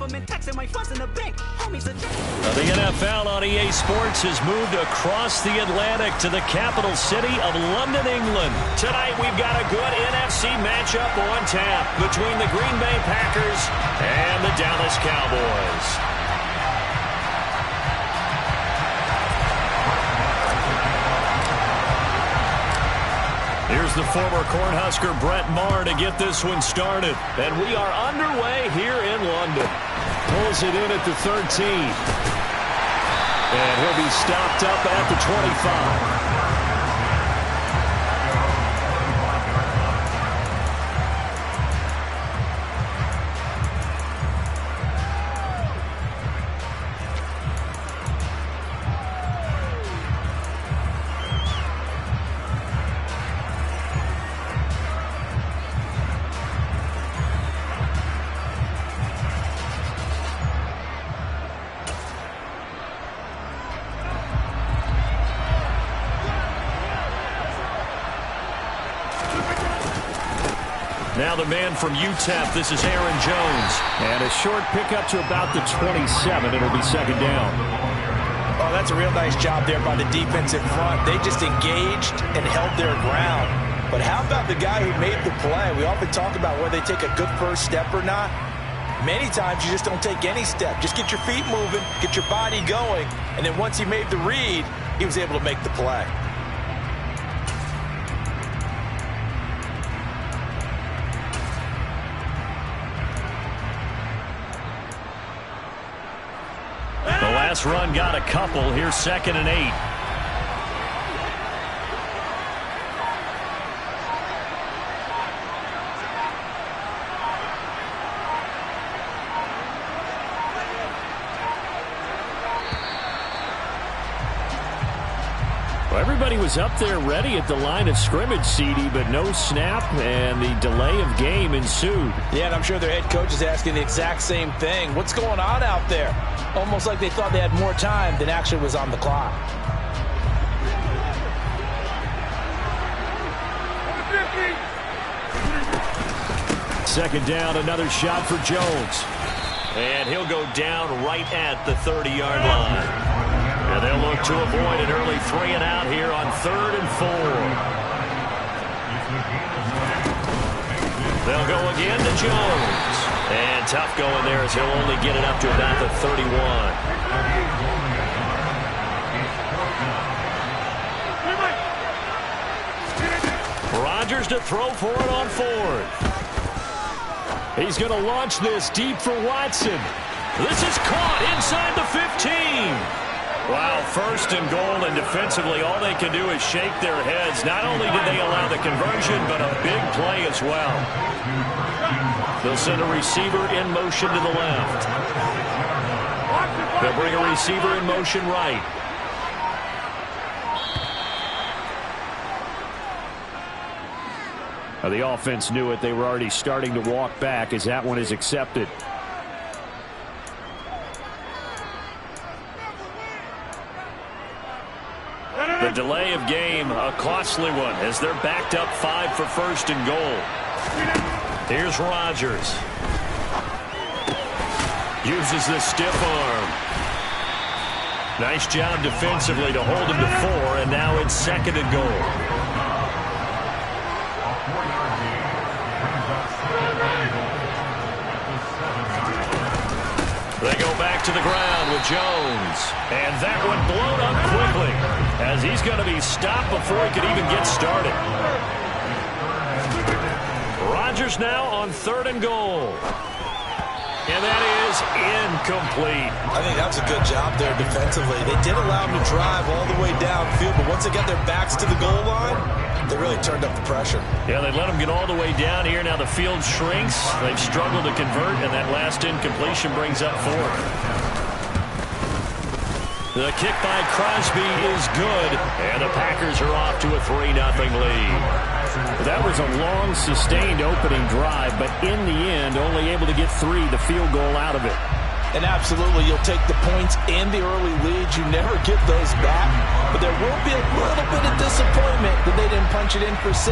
government taxing my funds in the bank. Homies are The NFL on EA Sports has moved across the Atlantic to the capital city of London, England. Tonight we've got a good NFC matchup on tap between the Green Bay Packers and the Dallas Cowboys. Here's the former Cornhusker Brett Maher to get this one started. And we are underway here in London. Pulls it in at the 13. And he'll be stopped up at the 25. Now the man from UTEP, this is Aaron Jones. And a short pickup to about the 27. It'll be second down. Oh, that's a real nice job there by the defensive front. They just engaged and held their ground. But how about the guy who made the play? We often talk about whether they take a good first step or not. Many times you just don't take any step. Just get your feet moving, get your body going, and then once he made the read, he was able to make the play. Last run got a couple. Here's 2nd and 8. Well, everybody was up there ready at the line of scrimmage, CD, but no snap, and the delay of game ensued. Yeah, and I'm sure their head coach is asking the exact same thing. What's going on out there? Almost like they thought they had more time than actually was on the clock. Second down, another shot for Jones. And he'll go down right at the 30-yard line. And they'll look to avoid an early 3 and out here on 3rd and 4. They'll go again to Jones. And tough going there as he'll only get it up to about the 31. Rodgers to throw for it on 4th. He's going to launch this deep for Watson. This is caught inside the 15. Wow, 1st and goal, and defensively all they can do is shake their heads. Not only did they allow the conversion, but a big play as well. They'll send a receiver in motion to the left. They'll bring a receiver in motion right. The offense knew it. They were already starting to walk back as that one is accepted. The delay of game, a costly one as they're backed up 5 for 1st and goal. Here's Rodgers. Uses the stiff arm. Nice job defensively to hold him to 4, and now it's 2nd and goal. They go back to the ground with Jones. And that one blown up quickly as he's going to be stopped before he could even get started. Rodgers now on 3rd and goal. And that is incomplete. I think that's a good job there defensively. They did allow him to drive all the way downfield, but once they got their backs to the goal line, they really turned up the pressure. Yeah, they let him get all the way down here. Now the field shrinks. They've struggled to convert, and that last incompletion brings up 4th. The kick by Crosby is good, and the Packers are off to a 3-0 lead. That was a long, sustained opening drive, but in the end, only able to get 3, the field goal out of it. And absolutely, you'll take the points and the early leads. You never get those back. But there will be a little bit of disappointment that they didn't punch it in for 6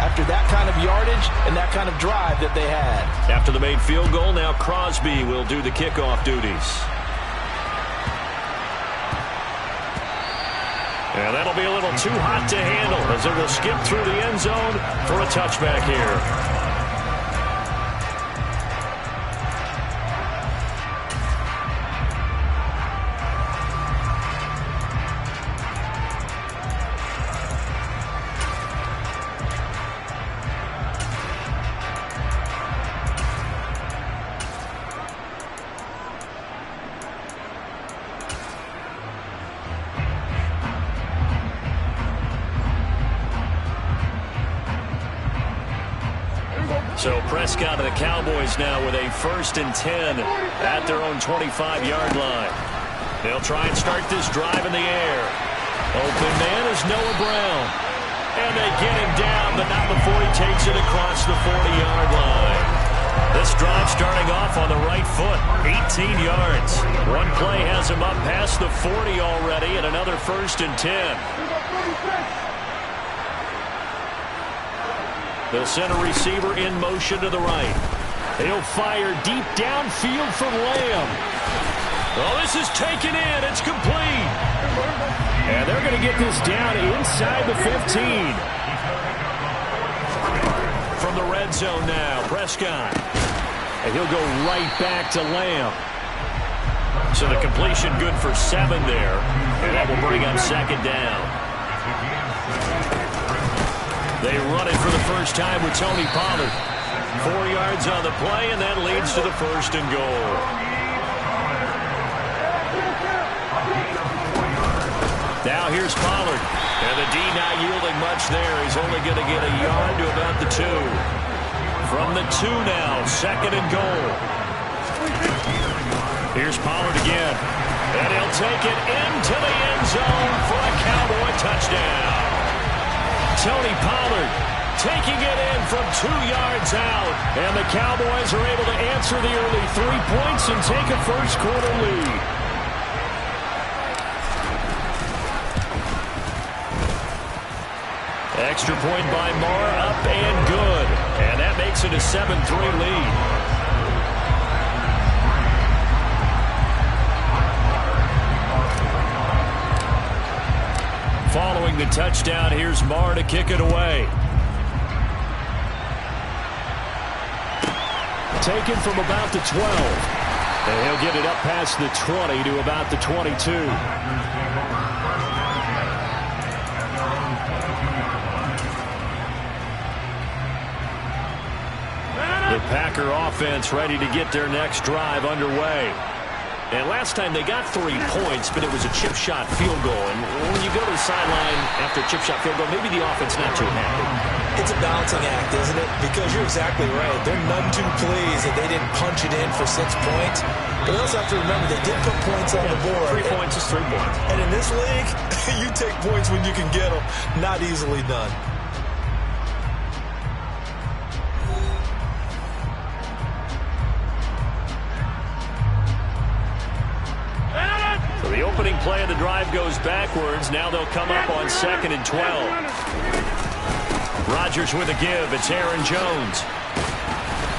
after that kind of yardage and that kind of drive that they had. After the made field goal, now Crosby will do the kickoff duties. And that'll be a little too hot to handle as it will skip through the end zone for a touchback here. So Prescott and the Cowboys now with a 1st and 10 at their own 25-yard line. They'll try and start this drive in the air. Open man is Noah Brown. And they get him down, but not before he takes it across the 40-yard line. This drive starting off on the right foot, 18 yards. One play has him up past the 40 already, and another 1st and 10. They'll send a receiver in motion to the right. He'll fire deep downfield from Lamb. Oh, this is taken in. It's complete. And they're going to get this down inside the 15. From the red zone now, Prescott. And he'll go right back to Lamb. So the completion good for 7 there. And that will bring up 2nd down. They run it for the first time with Tony Pollard. 4 yards on the play, and that leads to the 1st and goal. Now here's Pollard. And the D not yielding much there. He's only going to get a yard to about the 2. From the 2 now, 2nd and goal. Here's Pollard again. And he'll take it into the end zone for a Cowboy touchdown. Tony Pollard taking it in from 2 yards out. And the Cowboys are able to answer the early 3 points and take a first-quarter lead. Extra point by Marr, up and good. And that makes it a 7-3 lead. Following the touchdown, here's Marr to kick it away. Taken from about the 12. And he'll get it up past the 20 to about the 22. The Packer offense ready to get their next drive underway. And last time they got 3 points, but it was a chip shot field goal. And when you go to the sideline after a chip shot field goal, maybe the offense not too happy. It's a balancing act, isn't it? Because you're exactly right. They're none too pleased that they didn't punch it in for 6 points. But they also have to remember they did put points on the board. 3 points is 3 points. And in this league, you take points when you can get them. Not easily done. The opening play of the drive goes backwards. Now they'll come up on 2nd and 12. Rodgers with a give. It's Aaron Jones.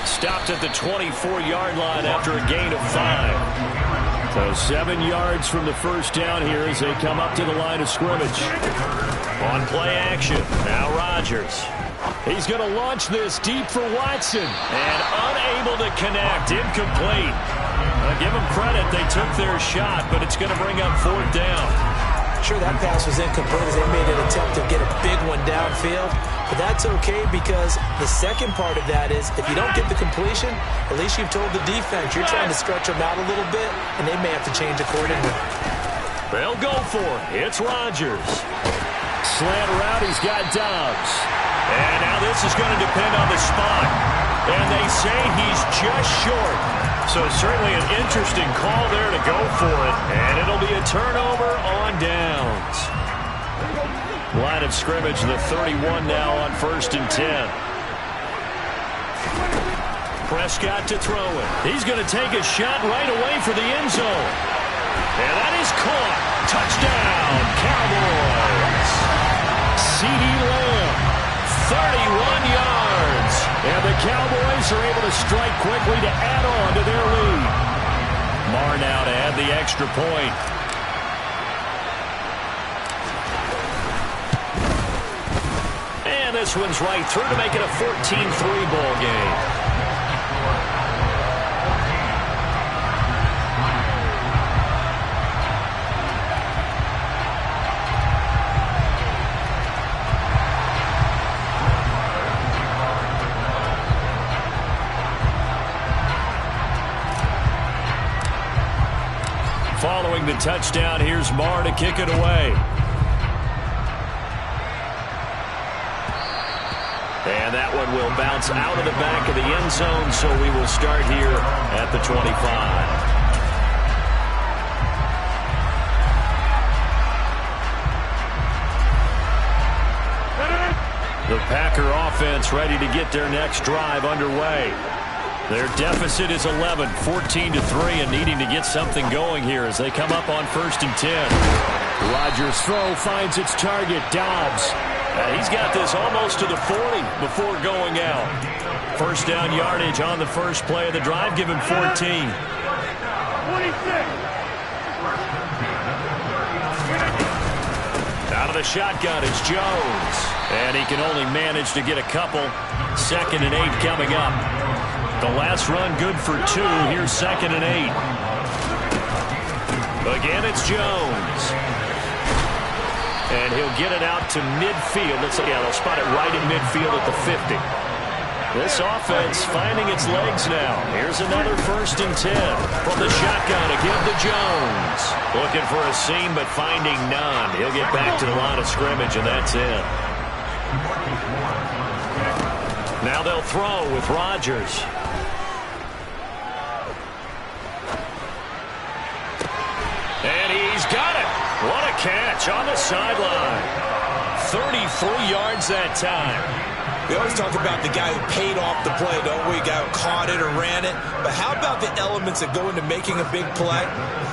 Stopped at the 24-yard line after a gain of 5. So 7 yards from the first down here as they come up to the line of scrimmage. On play action. Now Rodgers. He's going to launch this deep for Watson. And unable to connect. Incomplete. Give them credit. They took their shot, but it's going to bring up 4th down. Sure, that pass was incomplete as they made an attempt to get a big one downfield. But that's okay because the second part of that is if you don't get the completion, at least you've told the defense you're trying to stretch them out a little bit, and they may have to change accordingly. They'll go for it. It's Rodgers. Slant route, he's got Dobbs. And now this is going to depend on the spot. And they say he's just short. So certainly an interesting call there to go for it. And it'll be a turnover on downs. Line of scrimmage, the 31 now on 1st and 10. Prescott to throw it. He's going to take a shot right away for the end zone. And that is caught. Touchdown, Cowboys. CeeDee Lamb, 31 yards. And the Cowboys are able to strike quickly to add on to their lead. Marr now to add the extra point. And this one's right through to make it a 14-3 ball game. Following the touchdown, here's Marr to kick it away. And that one will bounce out of the back of the end zone, so we will start here at the 25. The Packer offense ready to get their next drive underway. Their deficit is 11, 14-3, and needing to get something going here as they come up on 1st and 10. Rodgers' throw finds its target, Dobbs. He's got this almost to the 40 before going out. First down yardage on the first play of the drive. Give him 14. 26. Out of the shotgun is Jones. And he can only manage to get a couple. 2nd and 8 coming up. The last run good for 2. Here's 2nd and 8. Again, it's Jones. And he'll get it out to midfield. They'll spot it right in midfield at the 50. This offense finding its legs now. Here's another 1st and 10 from the shotgun to give to Jones. Looking for a seam, but finding none. He'll get back to the line of scrimmage, and that's it. Now they'll throw with Rodgers. And he's got it. What a catch on the sideline. 33 yards that time. We always talk about the guy who paid off the play, don't we? The guy who caught it or ran it. But how about the elements that go into making a big play?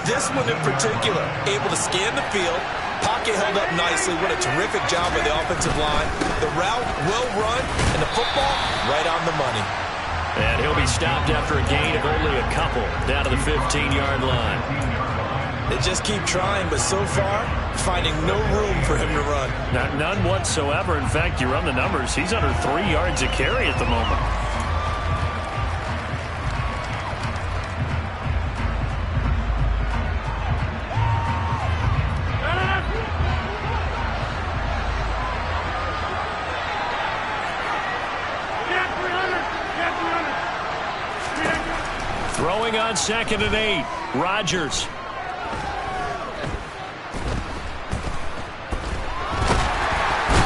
This one in particular, able to scan the field. Pocket held up nicely. What a terrific job by the offensive line. The route, well run, and the football, right on the money. And he'll be stopped after a gain of only a couple down to the 15-yard line. They just keep trying, but so far, finding no room for him to run. None whatsoever. In fact, you run the numbers. He's under 3 yards a carry at the moment. Throwing on 2nd and 8. Rodgers.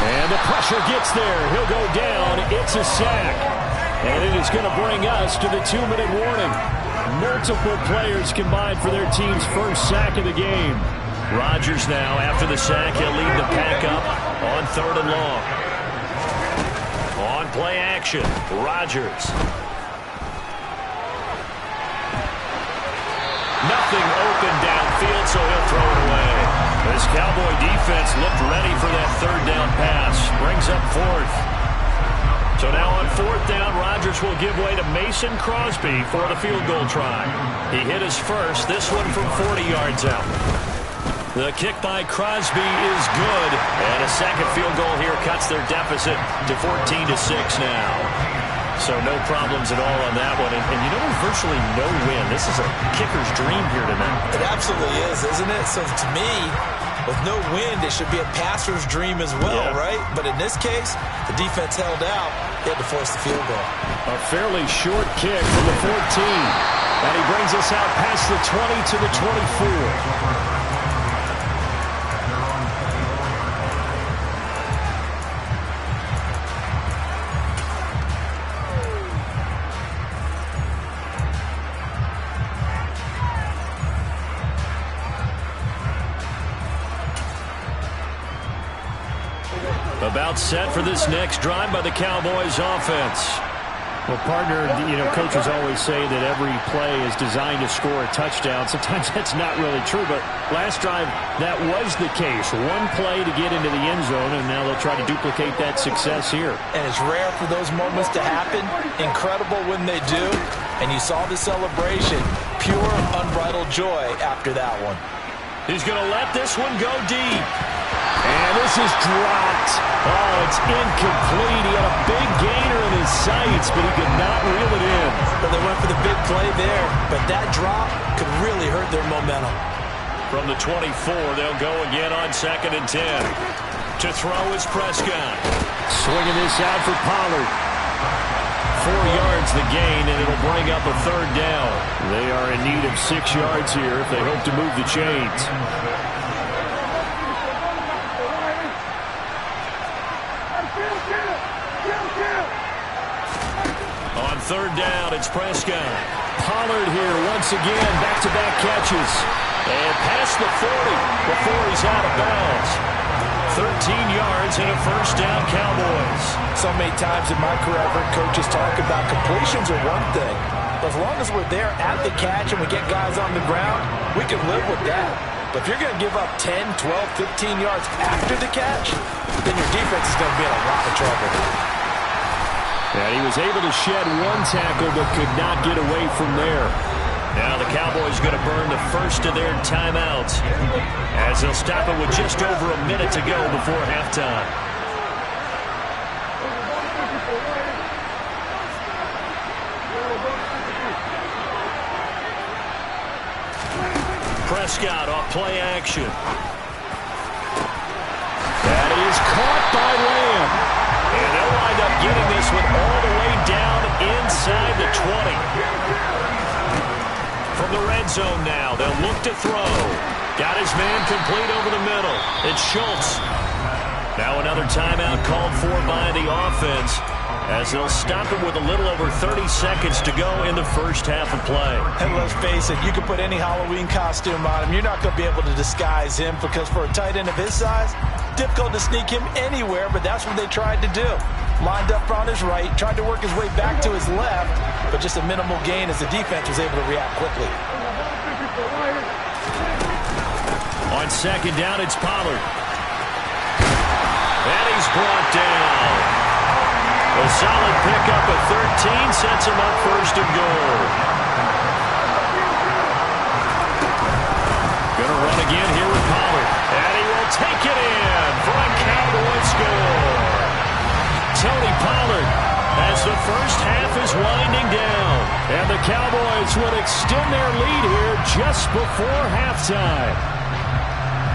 And the pressure gets there. He'll go down. It's a sack. And it is going to bring us to the 2-minute warning. Multiple players combined for their team's first sack of the game. Rodgers now, after the sack, he'll lead the pack up on 3rd and long. On play action, Rodgers. Nothing open downfield, so he'll throw it away. This Cowboy defense looked ready for that 3rd down pass. Brings up 4th. So now on 4th down, Rodgers will give way to Mason Crosby for the field goal try. He hit his first, this one from 40 yards out. The kick by Crosby is good. And a second field goal here cuts their deficit to 14-6 now. So no problems at all on that one. And you know, there's virtually no win. This is a kicker's dream here tonight. It absolutely is, isn't it? So to me, with no wind, it should be a passer's dream as well, right? But in this case, the defense held out. They had to force the field goal. A fairly short kick from the 14. And he brings us out past the 20 to the 24. About set for this next drive by the Cowboys offense. Well, partner, coaches always say that every play is designed to score a touchdown. Sometimes that's not really true, but last drive, that was the case. One play to get into the end zone, and now they'll try to duplicate that success here. And it's rare for those moments to happen. Incredible when they do. And you saw the celebration. Pure, unbridled joy after that one. He's going to let this one go deep. And this is dropped. Oh, it's incomplete. He had a big gainer in his sights, but he could not reel it in. Well, they went for the big play there, but that drop could really hurt their momentum. From the 24, they'll go again on 2nd and 10. To throw is Prescott. Swinging this out for Pollard. 4 yards the gain, and it'll bring up a 3rd down. They are in need of 6 yards here if they hope to move the chains. On 3rd down, it's Prescott. Pollard here once again, back-to-back catches. And past the 40 before he's out of bounds. 13 yards and a 1st down, Cowboys. So many times in my career, I've heard coaches talk about completions are one thing. But as long as we're there at the catch and we get guys on the ground, we can live with that. But if you're going to give up 10, 12, 15 yards after the catch, then your defense is going to be in a lot of trouble. And he was able to shed 1 tackle but could not get away from there. Now the Cowboys going to burn the first of their timeouts as they'll stop it with just over a minute to go before halftime. Prescott off play action. That is caught by Lamb. And they'll wind up getting this one all the way down inside the 20. From the red zone now, they'll look to throw. Got his man complete over the middle. It's Schultz. Now another timeout called for by the offense as they'll stop it with a little over 30 seconds to go in the first half of play. And let's face it, you can put any Halloween costume on him. You're not going to be able to disguise him because for a tight end of his size, difficult to sneak him anywhere, but that's what they tried to do. Lined up on his right, tried to work his way back to his left, but just a minimal gain as the defense was able to react quickly. On 2nd down, it's Pollard. And he's brought down. A solid pickup at 13 sets him up 1st and goal. Gonna run again here with Pollard. And he will take it in for a Cowboy score. Tony Pollard as the first half is winding down. And the Cowboys would extend their lead here just before halftime.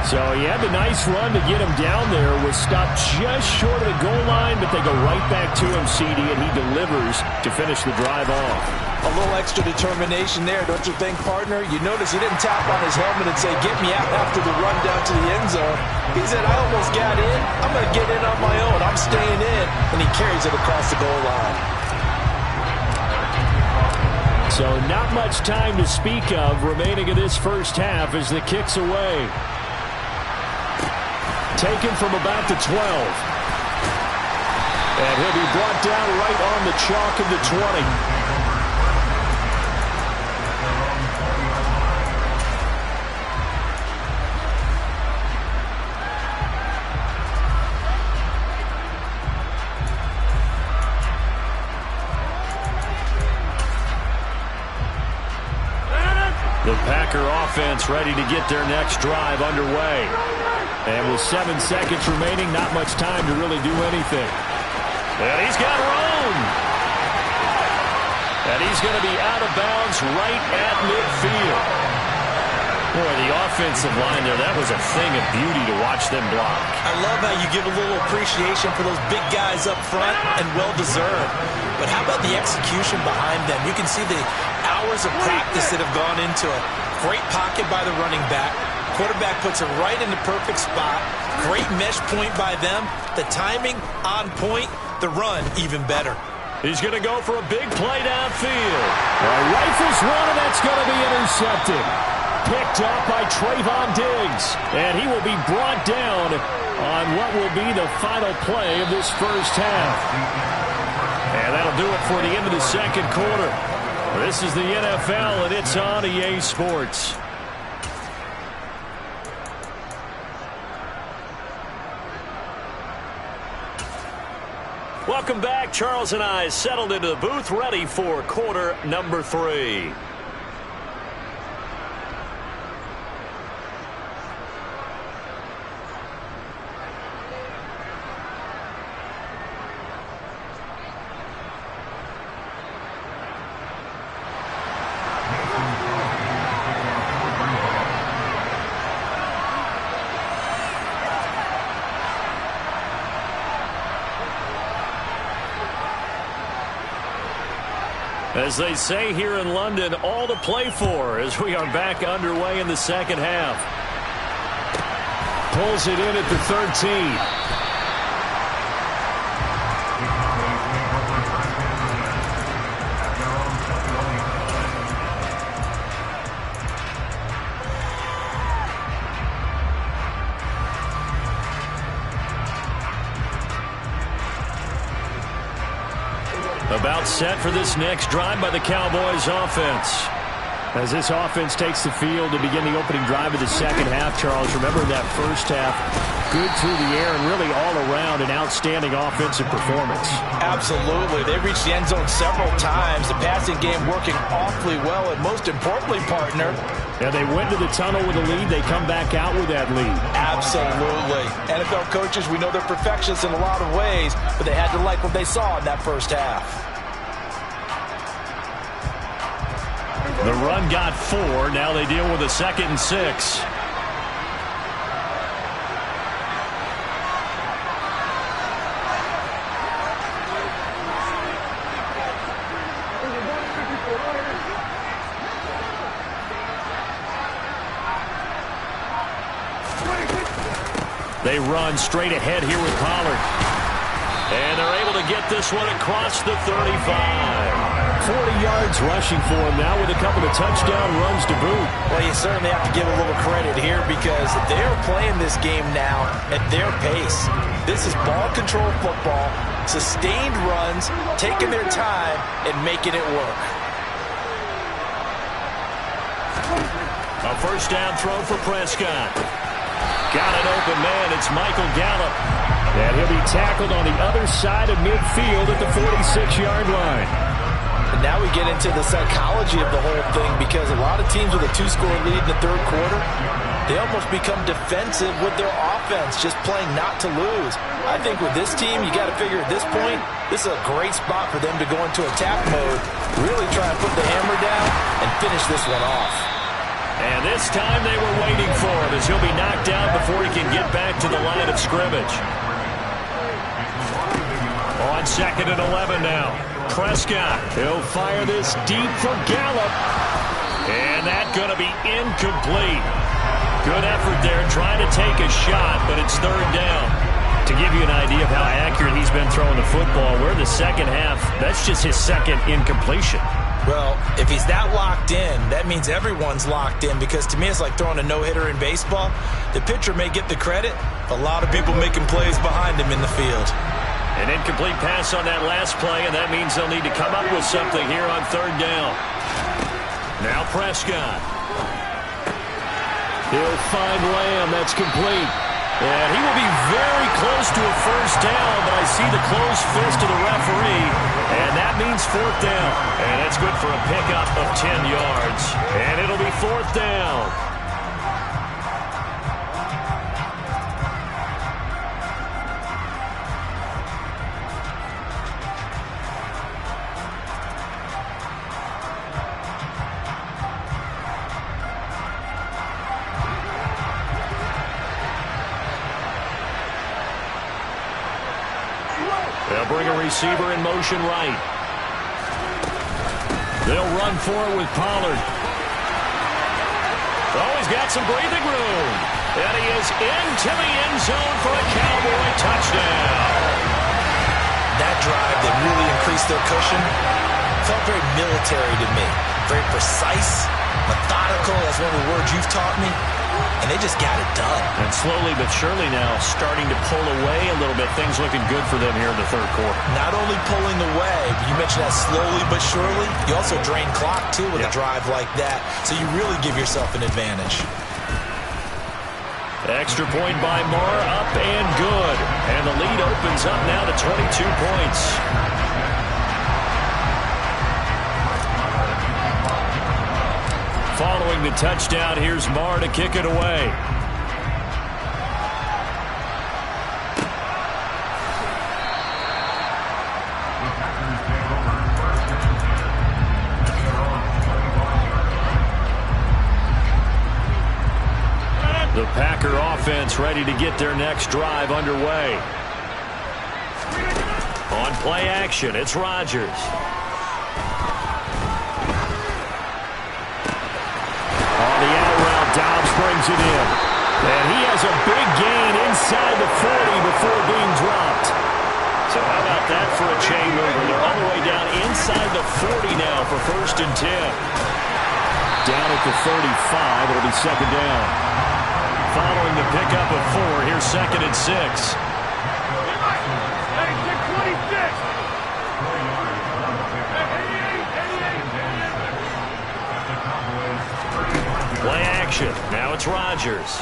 So he had the nice run to get him down there. Was stopped just short of the goal line, but they go right back to him, CD, and he delivers to finish the drive off. A little extra determination there, don't you think, partner? You notice he didn't tap on his helmet and say, get me out after the run down to the end zone. He said, I almost got in. I'm going to get in on my own. I'm staying in. And he carries it across the goal line. So not much time to speak of remaining in this first half as the kick's away. Taken from about the 12. And he'll be brought down right on the chalk of the 20. The Packer offense ready to get their next drive underway. And with 7 seconds remaining, not much time to really do anything. And he's got room. And he's going to be out of bounds right at midfield. Boy, the offensive line there, that was a thing of beauty to watch them block. I love how you give a little appreciation for those big guys up front, and well-deserved. But how about the execution behind them? You can see the hours of practice that have gone into it. Great pocket by the running back. Quarterback puts it right in the perfect spot. Great mesh point by them. The timing on point. The run even better. He's going to go for a big play downfield. Rifles one, and that's going to be intercepted. Picked up by Trayvon Diggs. And he will be brought down on what will be the final play of this first half. And that'll do it for the end of the second quarter. This is the NFL, and it's on EA Sports. Welcome back. Charles and I settled into the booth, ready for quarter number 3. As they say here in London, all to play for as we are back underway in the second half. Pulls it in at the 13. About set for this next drive by the Cowboys offense. As this offense takes the field to begin the opening drive of the second half, Charles, remember that first half, good through the air and really all around an outstanding offensive performance. Absolutely. They reached the end zone several times. The passing game working awfully well, and most importantly, partner, and they went to the tunnel with a lead. They come back out with that lead. Absolutely. NFL coaches, we know they're perfectionists in a lot of ways, but they had to like what they saw in that first half. The run got 4. Now they deal with a 2nd and 6. They run straight ahead here with Pollard. And they're able to get this one across the 35. 40 yards rushing for him now with a couple of touchdown runs to boot. Well, you certainly have to give a little credit here because they're playing this game now at their pace. This is ball control football, sustained runs, taking their time and making it work. A first down throw for Prescott. Got an open man. It's Michael Gallup. And he'll be tackled on the other side of midfield at the 46-yard line. And now we get into the psychology of the whole thing because a lot of teams with a 2-score lead in the third quarter, they almost become defensive with their offense, just playing not to lose. I think with this team, you got to figure at this point, this is a great spot for them to go into attack mode, really try and put the hammer down and finish this one off. And this time they were waiting for him as he'll be knocked down before he can get back to the line of scrimmage. On 2nd and 11 now. Prescott, he'll fire this deep for Gallup. And that's going to be incomplete. Good effort there trying to take a shot, but it's 3rd down. To give you an idea of how accurate he's been throwing the football, we're in the second half. That's just his 2nd incompletion. Well, if he's that locked in, that means everyone's locked in because to me it's like throwing a no-hitter in baseball. The pitcher may get the credit, a lot of people making plays behind him in the field. An incomplete pass on that last play, and that means they'll need to come up with something here on 3rd down. Now Prescott. He'll find Lamb. That's complete. And he will be very close to a first down, but I see the closed fist of the referee, and that means 4th down. And that's good for a pickup of 10 yards. And it'll be 4th down. They'll bring a receiver in motion right. They'll run for it with Pollard. Oh, he's got some breathing room. And he is into the end zone for a Cowboy touchdown. That drive that really increased their cushion felt very military to me. Very precise, methodical, that's one of the words you've taught me. and they just got it done. And slowly but surely now starting to pull away a little bit. Things looking good for them here in the third quarter. Not only pulling away, but you mentioned that slowly but surely. You also drain clock, too, with a drive like that. So you really give yourself an advantage. Extra point by Marr, up and good. And the lead opens up now to 22 points. Following the touchdown, here's Marr to kick it away. The Packer offense ready to get their next drive underway. On play action, it's Rodgers. On the out route, Dobbs brings it in. And he has a big gain inside the 40 before being dropped. So how about that for a chain mover? They're all the way down inside the 40 now for 1st and 10. Down at the 35, it'll be 2nd down. Following the pickup of 4, here's 2nd and 6. Play action. Now it's Rodgers.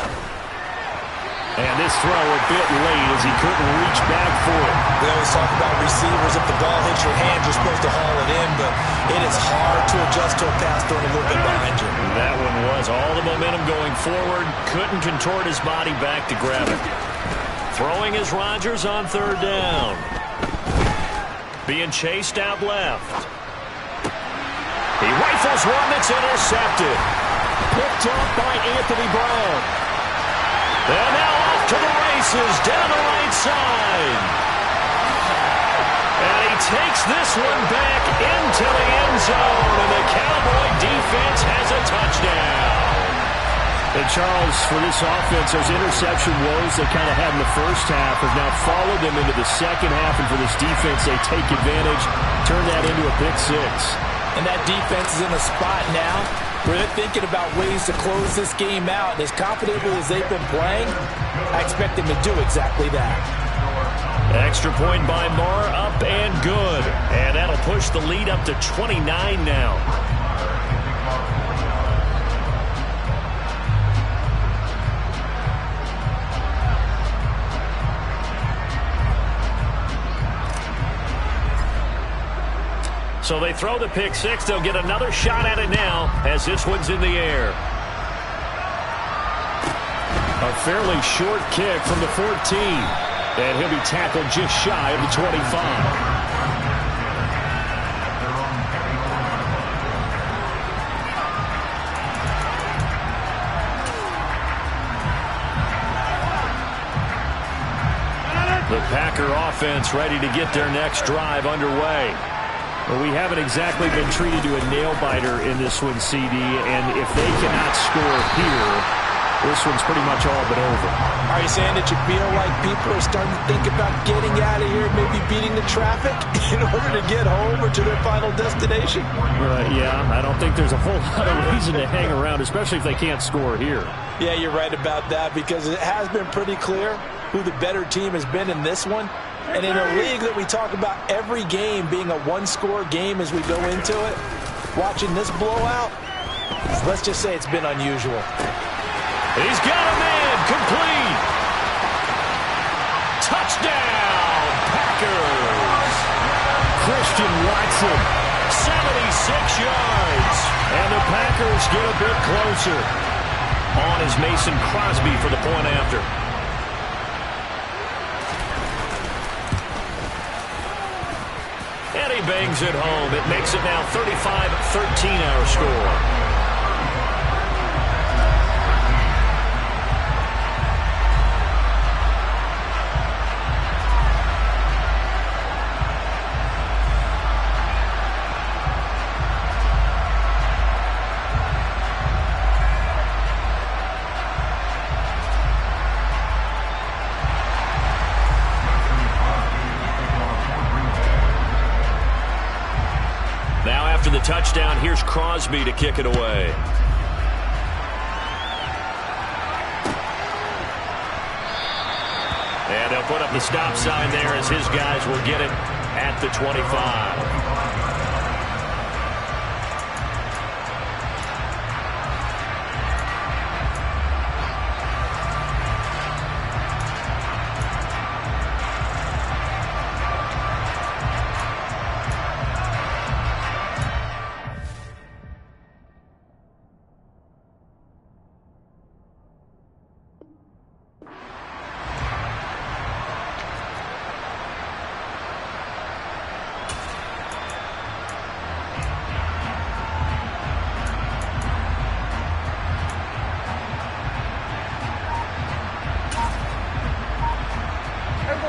And this throw a bit late as he couldn't reach back for it. We always talk about receivers. If the ball hits your hand, you're supposed to haul it in, but it is hard to adjust to a pass thrown a little bit behind you. That one was all the momentum going forward. Couldn't contort his body back to grab it. Throwing is Rodgers on 3rd down. Being chased out left. He rifles one that's intercepted. Picked up by Anthony Brown. And now off to the races down the right side. And he takes this one back into the end zone. And the Cowboy defense has a touchdown. And Charles, for this offense, those interception woes they kind of had in the first half have now followed them into the second half. And for this defense, they take advantage, turn that into a pick 6. And that defense is in a spot now where they're thinking about ways to close this game out. And as confidently as they've been playing, I expect them to do exactly that. Extra point by Marr, up and good. And that'll push the lead up to 29 now. So they throw the pick 6. They'll get another shot at it now as this one's in the air. A fairly short kick from the 14. And he'll be tackled just shy of the 25. The Packer offense ready to get their next drive underway. Well, we haven't exactly been treated to a nail-biter in this one, CD, and if they cannot score here, this one's pretty much all but over. Are you saying that you feel like people are starting to think about getting out of here, maybe beating the traffic in order to get home or to their final destination? Yeah, I don't think there's a whole lot of reason to hang around, especially if they can't score here. Yeah, you're right about that, because it has been pretty clear who the better team has been in this one. And in a league that we talk about every game being a one-score game as we go into it, watching this blowout, let's just say it's been unusual. He's got a man, complete. Touchdown, Packers. Christian Watson, 76 yards. And the Packers get a bit closer. On is Mason Crosby for the point after. And he bangs it home. It makes it now 35-13 our score. Touchdown, here's Crosby to kick it away. put up the stop sign there as his guys will get it at the 25.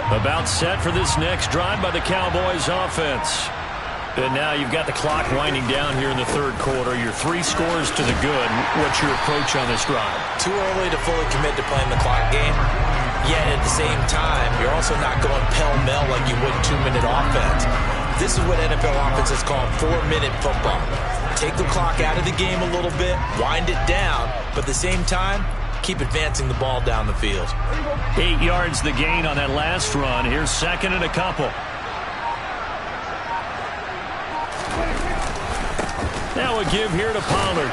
About set for this next drive by the Cowboys offense. And now you've got the clock winding down here in the third quarter. Your 3 scores to the good. What's your approach on this drive? Too early to fully commit to playing the clock game. Yet at the same time, you're also not going pell-mell like you would 2-minute offense. This is what NFL offenses call 4-minute football. Take the clock out of the game a little bit, wind it down, but at the same time, keep advancing the ball down the field. 8 yards the gain on that last run. Here's second and a couple. Now a give here to Pollard.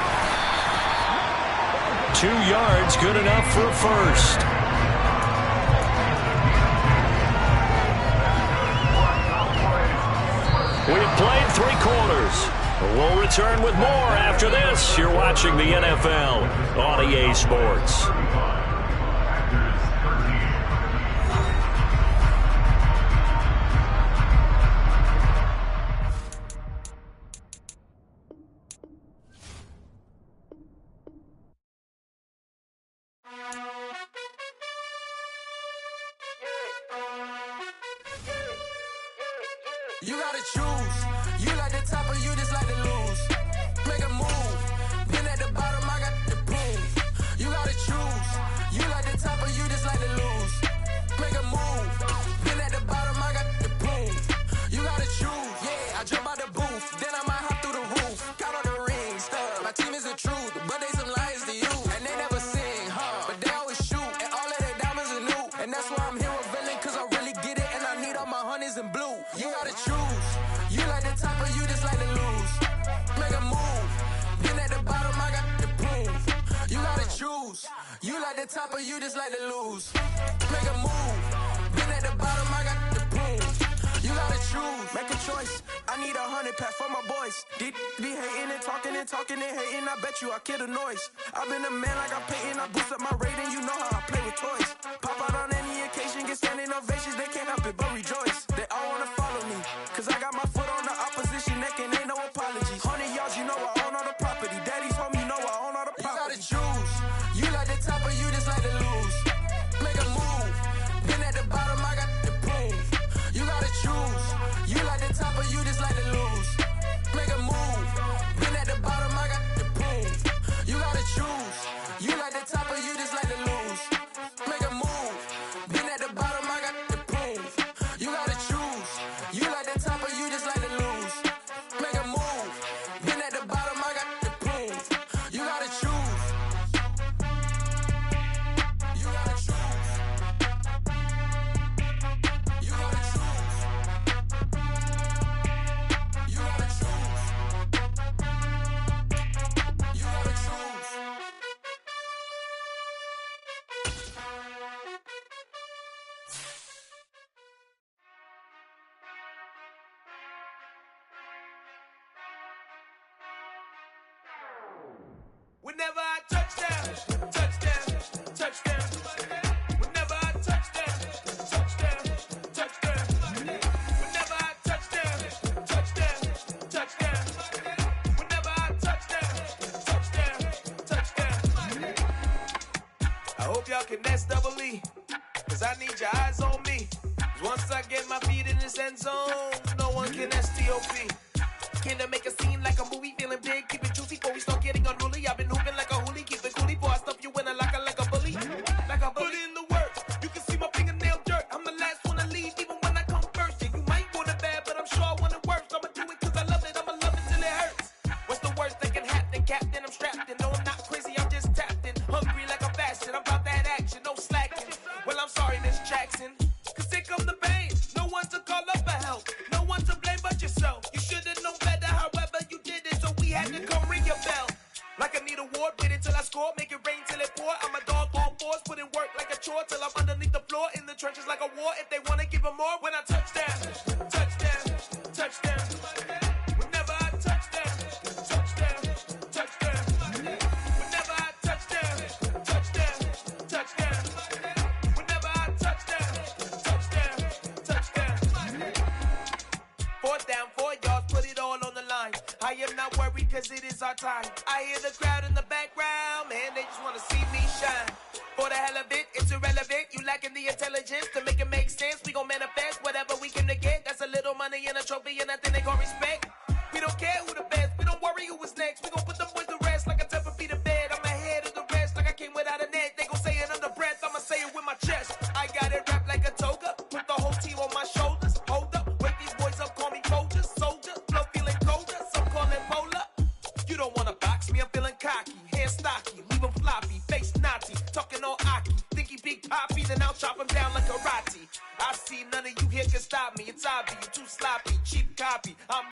2 yards, good enough for a first. We have played 3 quarters. We'll return with more after this. You're watching the NFL on EA Sports. You gotta choose. You like the top or you just like to lose. Make a move. Been at the bottom, I got the prove. You gotta choose. You like the top or you just like to lose. Make a move. Been at the bottom, I got the prove. You gotta choose. Yeah, I jump out the booth. Then I might hop through the roof. Count on the rings. My team is the truth, but they some liars to you. And they never sing, but they always shoot. And all of their diamonds are new. And that's why I'm here with villain, cause I really get it. And I need all my honeys in blue. You gotta choose. You like the top or you just like to lose. Make a move. Been at the bottom, I got the proof. You gotta choose. You like the top or you just like to lose. Make a move. Been at the bottom, I got the proof. You gotta choose. Make a choice. I need 100 pack for my boys. Be hating and talking and talking and hating. I bet you I kill the noise. I've been a man like I'm Peyton. I boost up my rating. You know how I play with toys. Pop out on any occasion, get standing ovations. They can't help it but rejoice. They all wanna follow me, cause I got my foot on the opposition neck and ain't no apologies. 100 yards, you know I own all the property. Daddy's home, you know I own all the property. You gotta choose. You like the top or you just like to lose. Make a move. Been at the bottom, I got the proof. You gotta choose. You like the top or you just like to lose. Make a move. Been at the bottom, I got the proof. You gotta choose. You like the top or you just like to lose. Make a move. Been at the bottom, I got the proof. You gotta choose. You like the top or you just like to lose. Make a move. Been at the bottom, I got the proof. You gotta choose. You gotta choose. You gotta choose. You gotta choose. You gotta choose. Whenever I touchdown, touchdown, touchdown. Whenever I touchdown, touchdown, touchdown. Whenever I touchdown, touchdown, touchdown. Whenever I touchdown, touchdown, touchdown. I hope y'all can nest double E, cause I need your eyes on me. 'Cause once I get my feet in this end zone, no one can STOP. Can I make a scene like a movie, feeling big, keep it juicy before we start getting unruly. I've been hooping like a hoolie, keep it coolie before I stuff you in a locker like a bully. Like a bully. Put in the work, you can see my fingernail dirt. I'm the last one to leave, even when I come first. Yeah, you might want it bad, but I'm sure I want it worse. I'ma do it cause I love it, I'ma love it till it hurts. What's the worst that can happen, Captain? I'm strapped in, no I'm not crazy, I'm just tapped in. Hungry like I'm fasting, I'm about that action, no slacking. Well I'm sorry, Miss Jackson, it rain till it pour. I'm a dog on force, put in work like a chore till I'm underneath the floor, in the trenches like a war. If they wanna give them more, when I touch down, touch down, touch down. Whenever I touch down, touch down, touch down. Whenever I touch down, touch down, touch down. Whenever I touch down, touch down, touch down. 4th down, 4 yards, put it all on the line. I am not worried cause it is our time. I hear the crowd in the background, man, they just wanna see me shine. For the hell of it, it's irrelevant. You lacking the intelligence to make it make sense. We gon' manifest whatever we came to get. That's a little money and a trophy and nothing they gon' respect. We don't care who the best, we don't worry who was next. We gon' put them boys to rest like a 10 feet of bed. I'm ahead of the rest like I came without a net. They gon' say it under breath, I'ma say it with my chest. I got it wrapped like a toga, put the whole team on my shoulders. Hold up, wake these boys up, call me Folger, soldier, flow feeling colder, some call it polar. You don't wanna box me, I'm feeling cocky, hair stocky, leave him floppy, face naughty, talking all aki, think he big poppy, then I'll chop him down like karate. I see none of you here can stop me, it's obvious, you too sloppy, cheap copy, I'm